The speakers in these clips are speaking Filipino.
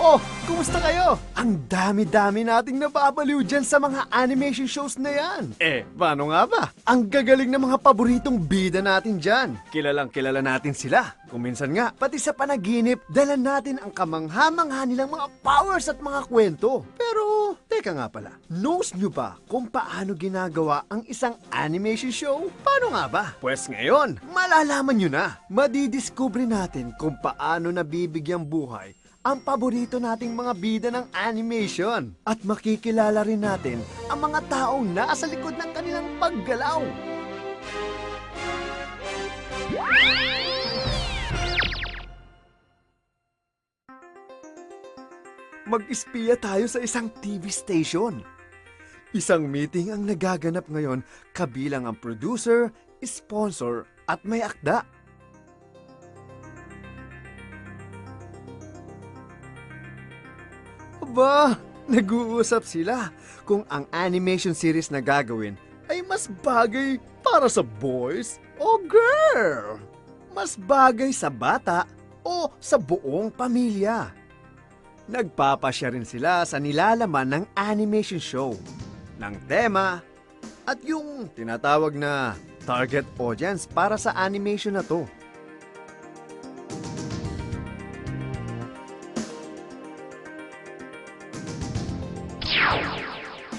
Oh, kumusta kayo? Ang dami-dami nating nababaliw dyan sa mga animation shows na yan. Paano nga ba? Ang gagaling ng mga paboritong bida natin dyan. Kilalang kilala natin sila. Kung minsan nga, pati sa panaginip, dala natin ang kamangha-mangha nilang mga powers at mga kwento. Pero, teka nga pala, knows nyo ba kung paano ginagawa ang isang animation show? Paano nga ba? Pues ngayon, malalaman nyo na. Madidiscover natin kung paano nabibigyang buhay ang paborito nating mga bida ng animation. At makikilala rin natin ang mga taong nasa likod ng kanilang paggalaw. Mag-espiya tayo sa isang TV station. Isang meeting ang nagaganap ngayon kabilang ang producer, sponsor at may akda. Aba, nag-uusap sila kung ang animation series na gagawin ay mas bagay para sa boys o girl. Mas bagay sa bata o sa buong pamilya. Nagpapasya rin sila sa nilalaman ng animation show, ng tema, at yung tinatawag na target audience para sa animation na to.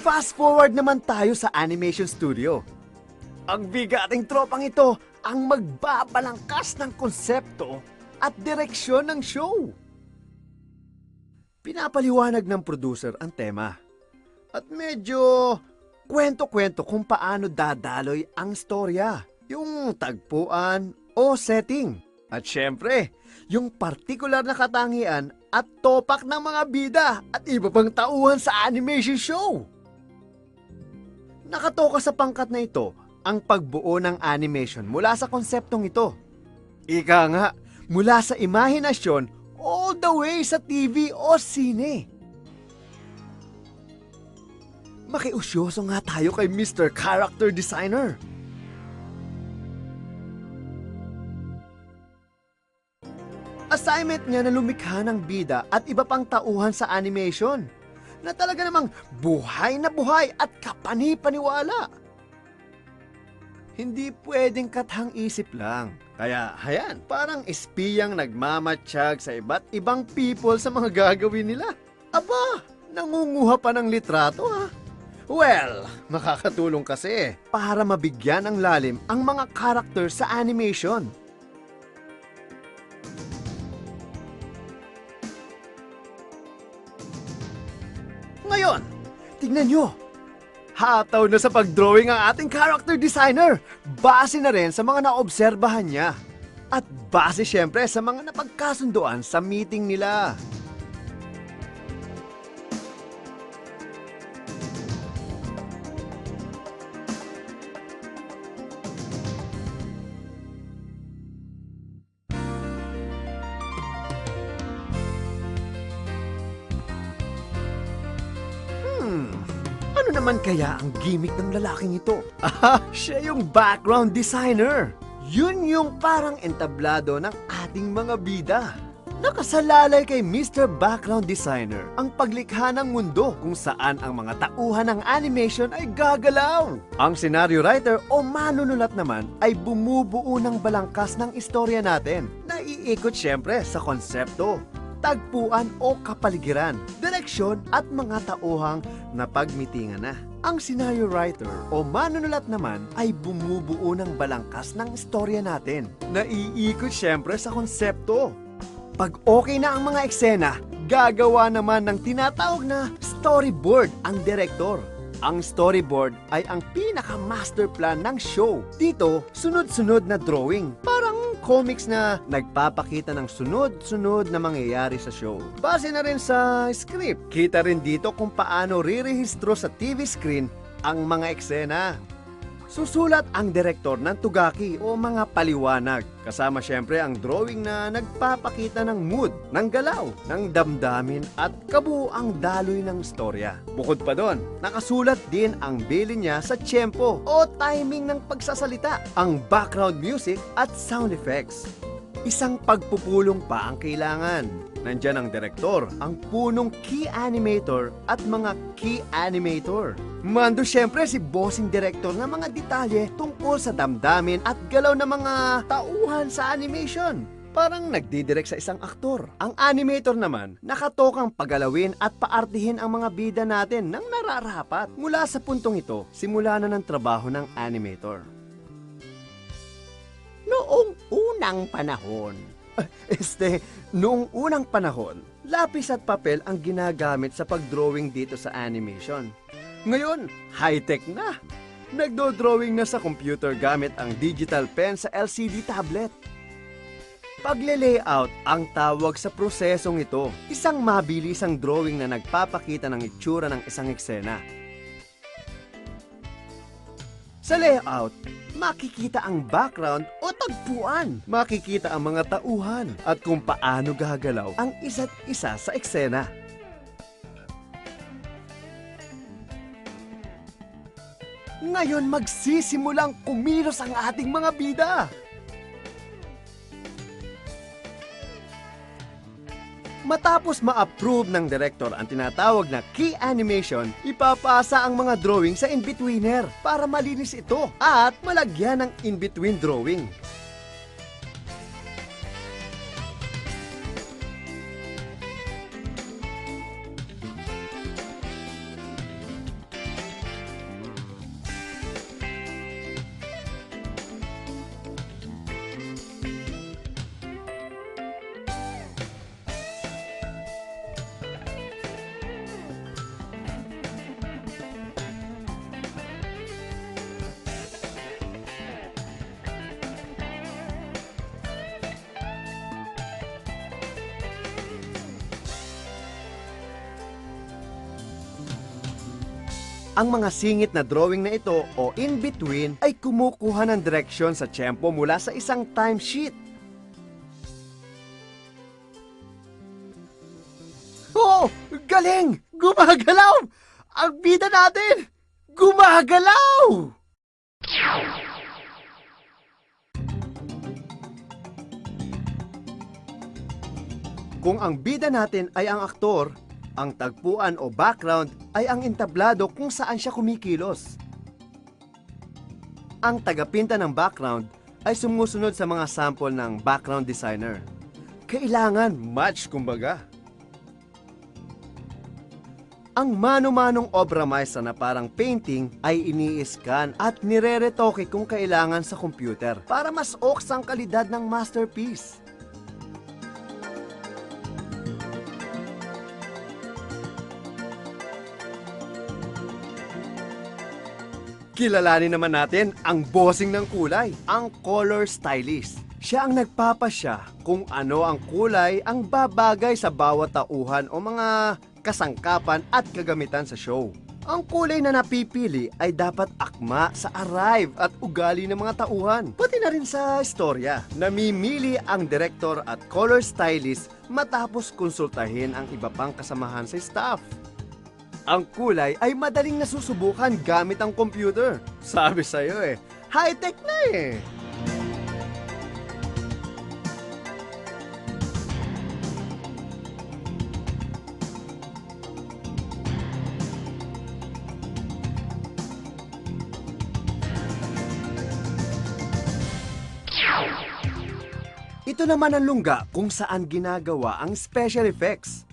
Fast forward naman tayo sa animation studio. Ang bigating tropang ito ang magbabalangkas ng konsepto at direksyon ng show. Pinapaliwanag ng producer ang tema. At medyo kwento-kwento kung paano dadaloy ang storya, yung tagpuan o setting. At syempre, yung partikular na katangian at topak ng mga bida at iba pang tauhan sa animation show. Nakatoka sa pangkat na ito ang pagbuo ng animation mula sa konseptong ito. Ika nga, mula sa imahinasyon all the way sa TV o sine. Makiusyoso nga tayo kay Mr. Character Designer. Assignment niya na lumikha ng bida at iba pang tauhan sa animation na talaga namang buhay na buhay at kapani-paniwala. Hindi pwedeng kathang isip lang. Kaya, hayan, parang espiyang nagmamatsyag sa iba't ibang people sa mga gagawin nila. Aba, nangunguha pa ng litrato ha. Well, makakatulong kasi para mabigyan ng lalim ang mga character sa animation. Ngayon, tignan nyo. Hataw na sa pag-drawing ang ating character designer. Base na rin sa mga naobserbahan niya. At base syempre sa mga napagkasunduan sa meeting nila. Ano naman kaya ang gimmick ng lalaking ito? Siya yung background designer. Yun yung parang entablado ng ating mga bida. Nakasalalay kay Mr. Background Designer ang paglikha ng mundo kung saan ang mga tauhan ng animation ay gagalaw. Ang scenario writer o manunulat naman ay bumubuo ng balangkas ng istorya natin na iikot syempre sa konsepto, tagpuan o kapaligiran, direksyon at mga tauhang napagmitingan na. Ang scenario writer o manunulat naman ay bumubuo ng balangkas ng istorya natin na iikot syempre sa konsepto. Pag okay na ang mga eksena, gagawa naman ng tinatawag na storyboard ang direktor. Ang storyboard ay ang pinaka-master plan ng show. Dito, sunod-sunod na drawing. Parang comics na nagpapakita ng sunod-sunod na mangyayari sa show. Base na rin sa script. Kita rin dito kung paano rirehistro sa TV screen ang mga eksena. Susulat ang direktor ng tugaki o mga paliwanag. Kasama syempre ang drawing na nagpapakita ng mood, ng galaw, ng damdamin at kabuuang daloy ng storya. Bukod pa doon, nakasulat din ang bilin niya sa tiyempo o timing ng pagsasalita, ang background music at sound effects. Isang pagpupulong pa ang kailangan. Nandyan ang direktor, ang punong key animator at mga key animator. Mando syempre si bossing director ng mga detalye tungkol sa damdamin at galaw ng mga tauhan sa animation. Parang nagdidirect sa isang aktor. Ang animator naman, nakatokang pagalawin at paartihin ang mga bida natin ng nararapat. Mula sa puntong ito, simula na ng trabaho ng animator. Noong unang panahon. Noong unang panahon, lapis at papel ang ginagamit sa pagdrawing dito sa animation. Ngayon, high-tech na. Nagdo-drawing na sa computer gamit ang digital pen sa LCD tablet. Pagle-layout ang tawag sa prosesong ito. Isang mabilisang drawing na nagpapakita ng itsura ng isang eksena. Sa layout, makikita ang background o tagpuan. Makikita ang mga tauhan at kung paano gagalaw ang isa't isa sa eksena. Ngayon magsisimulang kumilos ang ating mga bida. Matapos ma-approve ng director ang tinatawag na key animation, ipapasa ang mga drawing sa in-betweener para malinis ito at malagyan ng in-between drawing. Ang mga singit na drawing na ito o in-between ay kumukuha ng direksyon sa tiyempo mula sa isang timesheet. Oh! Galing! Gumagalaw! Ang bida natin! Gumagalaw! Kung ang bida natin ay ang aktor, ang tagpuan o background ay ang entablado kung saan siya kumikilos. Ang tagapinta ng background ay sumusunod sa mga sample ng background designer. Kailangan match kumbaga. Ang mano-manong obra maestra na parang painting ay ini-scan at nire-retoke kung kailangan sa computer para mas oks ang kalidad ng masterpiece. Kilalanin naman natin ang bossing ng kulay, ang color stylist. Siya ang nagpapasya kung ano ang kulay ang babagay sa bawat tauhan o mga kasangkapan at kagamitan sa show. Ang kulay na napipili ay dapat akma sa arrive at ugali ng mga tauhan, pati na rin sa istorya. Namimili ang director at color stylist matapos konsultahin ang iba pang kasamahan sa staff. Ang kulay ay madaling nasusubukan gamit ang computer. Sabi sa'yo high-tech na Ito naman ang lungga kung saan ginagawa ang special effects.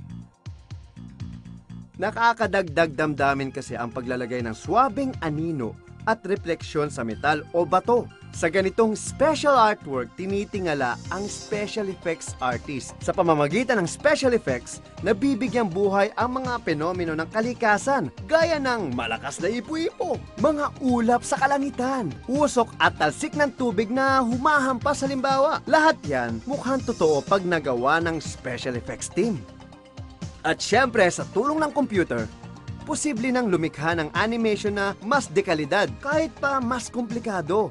Nakakadagdag damdamin kasi ang paglalagay ng swabing anino at refleksyon sa metal o bato. Sa ganitong special artwork, tinitingala ang special effects artist. Sa pamamagitan ng special effects, nabibigyang buhay ang mga penomeno ng kalikasan, gaya ng malakas na ipo-ipo, mga ulap sa kalangitan, usok at talsik ng tubig na humahampas sa limbawa. Lahat yan mukhang totoo pag nagawa ng special effects team. At syempre, sa tulong ng computer, posible nang lumikha ng animation na mas dekalidad kahit pa mas komplikado.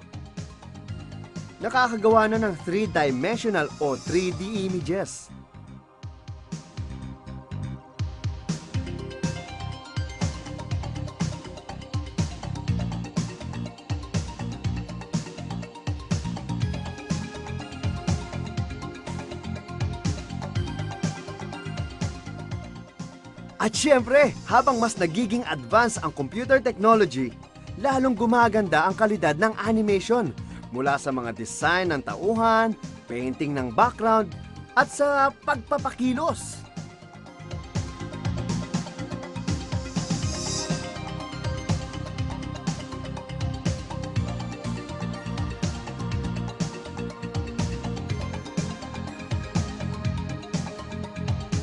Nakakagawa na ng 3-dimensional o 3D images. At syempre, habang mas nagiging advanced ang computer technology, lalong gumaganda ang kalidad ng animation mula sa mga design ng tauhan, painting ng background, at sa pagpapakilos.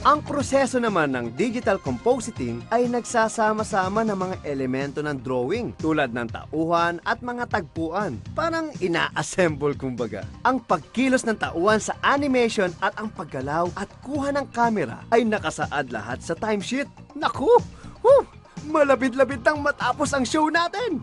Ang proseso naman ng digital compositing ay nagsasama-sama ng mga elemento ng drawing tulad ng tauhan at mga tagpuan. Parang ina-assemble kumbaga. Ang pagkilos ng tauhan sa animation at ang paggalaw at kuha ng camera ay nakasaad lahat sa timesheet. Naku! Malapit-lapit nang matapos ang show natin!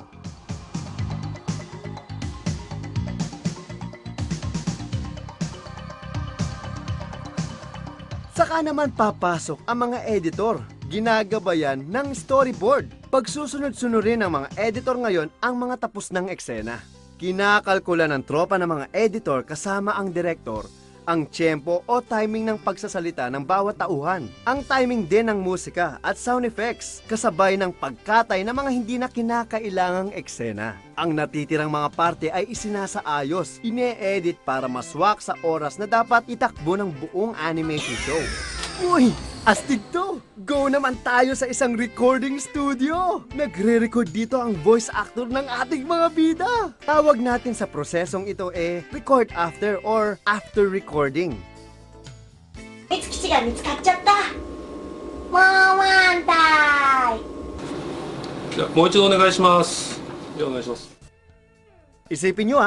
Saka naman papasok ang mga editor. Ginagabayan ng storyboard. Pagsusunod-sunurin ng mga editor ngayon ang mga tapos ng eksena. Kinakalkula ng tropa ng mga editor kasama ang direktor ang tiyempo o timing ng pagsasalita ng bawat tauhan. Ang timing din ng musika at sound effects kasabay ng pagkatay ng mga hindi na kinakailangang eksena. Ang natitirang mga parte ay isinasaayos, ine-edit para maswak sa oras na dapat itakbo ng buong animation show. Uy! Astig to! Go naman tayo sa isang recording studio! Nagre-record dito ang voice actor ng ating mga bida! Tawag natin sa prosesong ito record after or after recording. 美月が見つかっちゃった。もうワンタイ。じゃあもう一度お願いします。じゃあお願いします。 Isipin nyo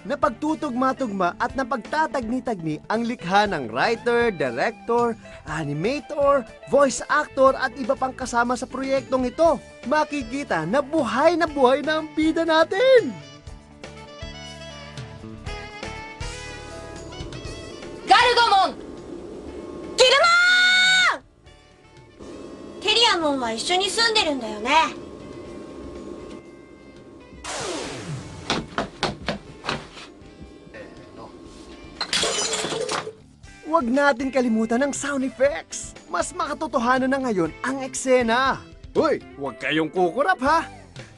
napagtutugma-tugma at napagtatagni-tagni ang likha ng writer, director, animator, voice actor at iba pang kasama sa proyektong ito. Makikita na buhay na ang bida natin! Gargomon! Gilmon! テリアモンは一緒に住んでるんだよね。 Huwag natin kalimutan ang sound effects. Mas makatotohanan na ngayon ang eksena. Hoy, huwag kayong kukurap ha!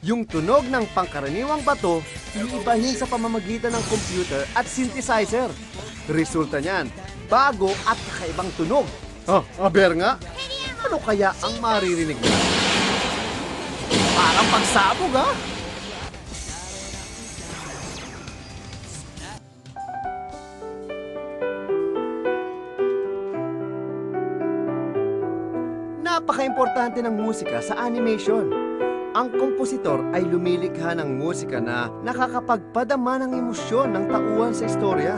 Yung tunog ng pangkaraniwang bato, iibahin sa pamamagitan ng computer at synthesizer. Resulta niyan, bago at kakaibang tunog. Aber nga, ano kaya ang maririnig mo? Parang pagsabog ha! Napaka-importante ng musika sa animation. Ang kompositor ay lumilikha ng musika na nakakapagpadama ng emosyon ng tauhan sa istorya.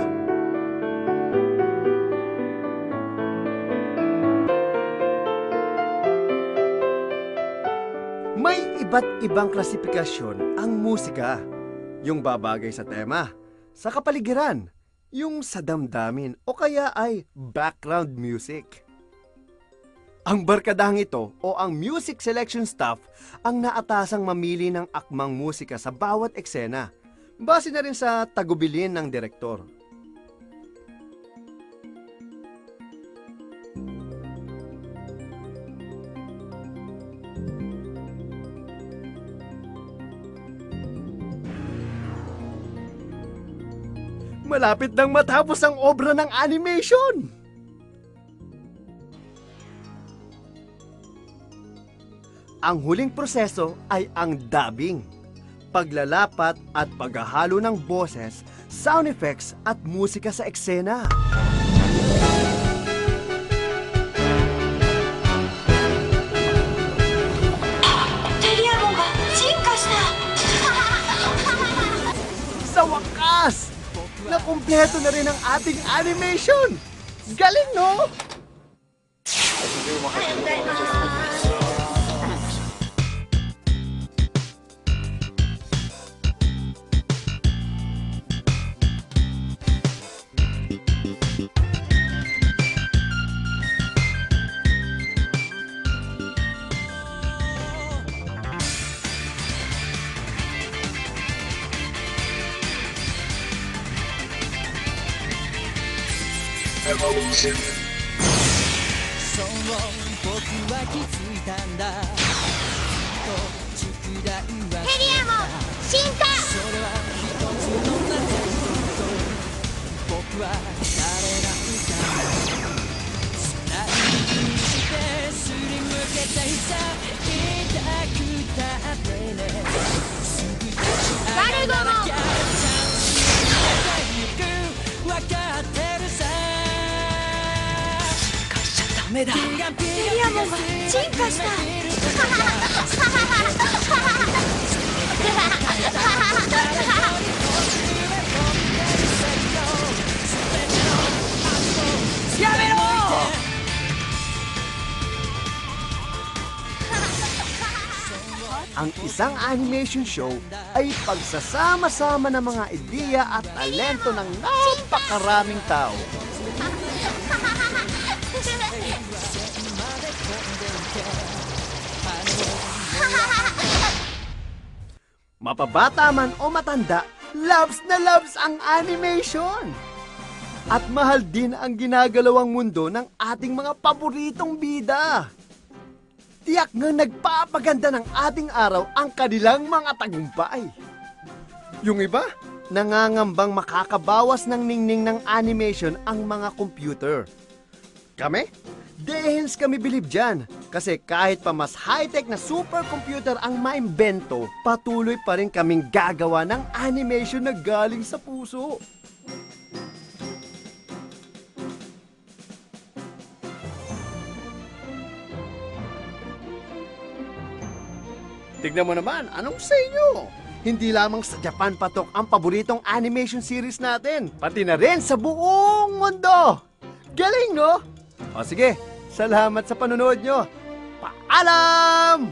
May iba't ibang klasifikasyon ang musika. Yung babagay sa tema, sa kapaligiran, yung sa damdamin o kaya ay background music. Ang barkadahang ito o ang music selection staff ang naatasang mamili ng akmang musika sa bawat eksena, base na rin sa tagubilin ng direktor. Malapit nang matapos ang obra ng animation! Ang huling proseso ay ang dubbing, paglalapat at paghahalo ng boses, sound effects at musika sa eksena. Teriamon ga jinka shita! Sa wakas, nakumpleto na rin ang ating animation! Galing, no? ヘリアモン進化ガルゴモンダメだ。ヘリアモンが進化したやめろ！Ang isang animation show ay pagsasama-sama ng mga ideya at talento ng napakaraming tao. Mapabata man o matanda, loves na loves ang animation! At mahal din ang ginagalawang mundo ng ating mga paboritong bida. Tiyak nga nagpapaganda ng ating araw ang kanilang mga tagumpay. Yung iba, nangangambang makakabawas ng ningning ng animation ang mga computer. Kami? Dehens kami bilib dyan. Kasi kahit pa mas high-tech na supercomputer ang maimbento, patuloy pa rin kaming gagawa ng animation na galing sa puso. Tignan mo naman, anong sa inyo? Hindi lamang sa Japan patok ang paboritong animation series natin, pati na rin sa buong mundo. Galing, no? O sige, salamat sa panonood nyo. Paalam!